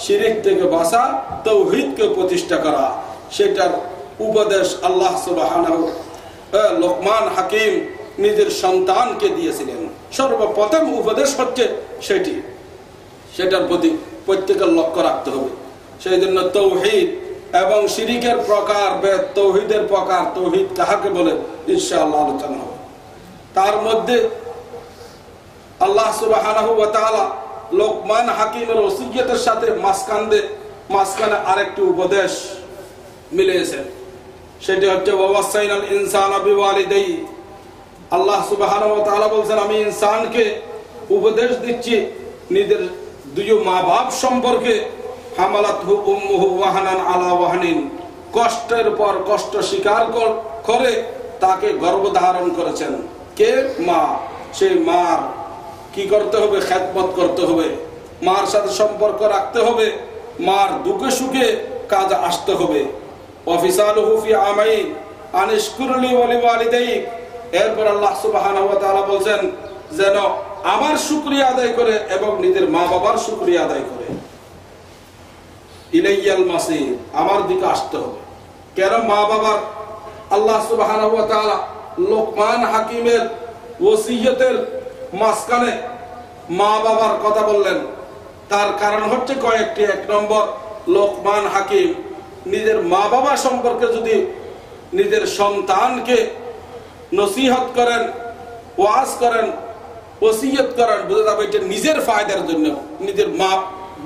শিরিক থেকে বাঁচা, তাওহীদকে প্রতিষ্ঠা করা, সেটার উপদেশ আল্লাহ সুবহানাহু লোকমান হাকিম নিজের সন্তানকে দিয়েছিলেন। সর্বপ্রথম উপদেশ হচ্ছে সেটার প্রতি প্রত্যেকের লক্ষ্য রাখতে হবে। সেই জন্য তাওহীদ এবং শিরিকের প্রকার, তাওহীদের প্রকার, তাওহীদ কাহাকে বলে ইনশাআল্লাহ আলোচনা হবে। তার মধ্যে আল্লাহ সুবহানাহু ওয়া তাআলা লোকমান হাকিমের ওসিয়তের সাথে মাঝখানে আরেকটি উপদেশ মিলিয়েছেন। সেটি হচ্ছে ওয়াসাইনাল ইনসানা বিওয়ালিদাইহি। আল্লাহ সুবহানাহু ওয়া তাআলা বলেন, আমি ইনসানকে উপদেশ দিচ্ছি নিজের দুই মা বাপ সম্পর্কে। হামালাতহু উম্মুহু ওয়াহানান আলা ওয়াহানিন, কষ্টের পর কষ্ট স্বীকার করে তাকে গর্ভধারণ করেছেন। কে? মা। সেই মার কি করতে হবে? খেদমত করতে হবে, মার সাথে সম্পর্ক রাখতে হবে, মার দুঃখে সুখে কাজে আসতে হবে। ওয়াফিসালুহু ফি আমাইন আনিশকুরলি ওয়া লিওয়ালিদাইক। এরপর আল্লাহ সুবহানাহু ওয়া তাআলা বলেন যেন আমার শুকরিয়া আদায় করে এবং নিজের মা বাবার শুকরিয়া আদায় করে। ইলাইয়াল মাসির, আমার দিকে আসতে হবে। কেন মা বাবার আল্লাহ সুবহানাহু ওয়া তাআলা লোকমান হাকিমের ওসিয়তের মাঝখানে মা বাবার কথা বললেন? তার কারণ হচ্ছে কয়েকটি। এক নম্বর, লোকমান হাকিম নিজের মা বাবা সম্পর্কে যদি নিজের সন্তানকে নসিহত করেন, ওয়াজ করেন, ওসিয়ত করেন, বুঝে যাবে এটা নিজের ফায়দার জন্য। নিজের মা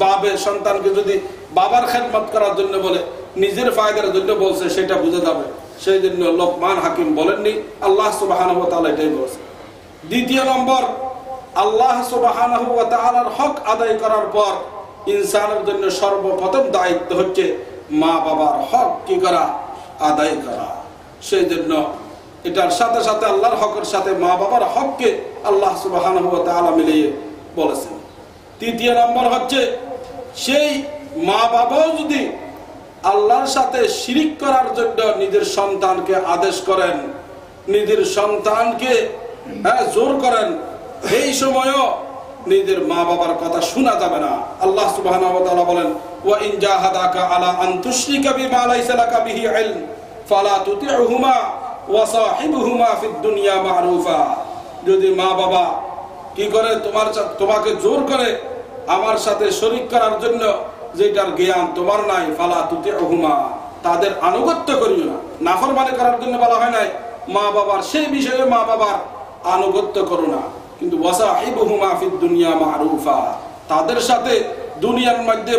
বাবার সন্তানকে যদি বাবার খেদমত করার জন্য বলে, নিজের ফায়দার জন্য বলছে, সেটা বুঝে যাবে। সেই জন্য লোকমান হাকিম বলেননি, আল্লাহ সুবহানাহু ওয়া তাআলা এটাই বলেছেন। দ্বিতীয় নম্বর, আল্লাহ সুবহানাহু ওয়া তাআলার হক আদায় করার পর ইনসানের জন্য সর্বপ্রথম দায়িত্ব হচ্ছে মা বাবার হক কি করা? আদায় করা। সেই জন্য এটার সাথে সাথে আল্লাহর হকের সাথে মা বাবার হককে আল্লাহ সুবহানাহু ওয়া তাআলা মিলিয়ে বলেছেন। তৃতীয় নম্বর হচ্ছে, সেই মা বাবাও যদি আল্লাহর সাথে শিরিক করার জন্য নিজের সন্তানকে আদেশ করেন, নিজের সন্তানকে জোর করেন, এই সময়ও নিজের মা বাবার কথা শোনা যাবে না। আল্লাহ সুবহানাহু ওয়া তাআলা বলেন, ওয়া ইন জাহাদাকা আলা আন তুশরিকা বিমা লাইসা লাকা বিহি ইলম ফালা তুতি'হুমা ওয়া সাহিবহুমা ফিদ দুনিয়া মা'রুফা। যদি মা বাবা কি করে তোমাকে জোর করে আমার সাথে শরীক করার জন্য, যেটার জ্ঞান তোমার নাই, ফালা তুতি'হুমা, তাদের আনুগত্য করিও না। নাফরমানি করার জন্য বলা হয় নাই, মা বাবার সেই বিষয়ে মা বাবার আনুগত্য করো না। কিন্তু ওয়াসাহিবহুমা ফিদ দুনিয়া মা'রুফা, তাদের সাথে দুনিয়ার মধ্যে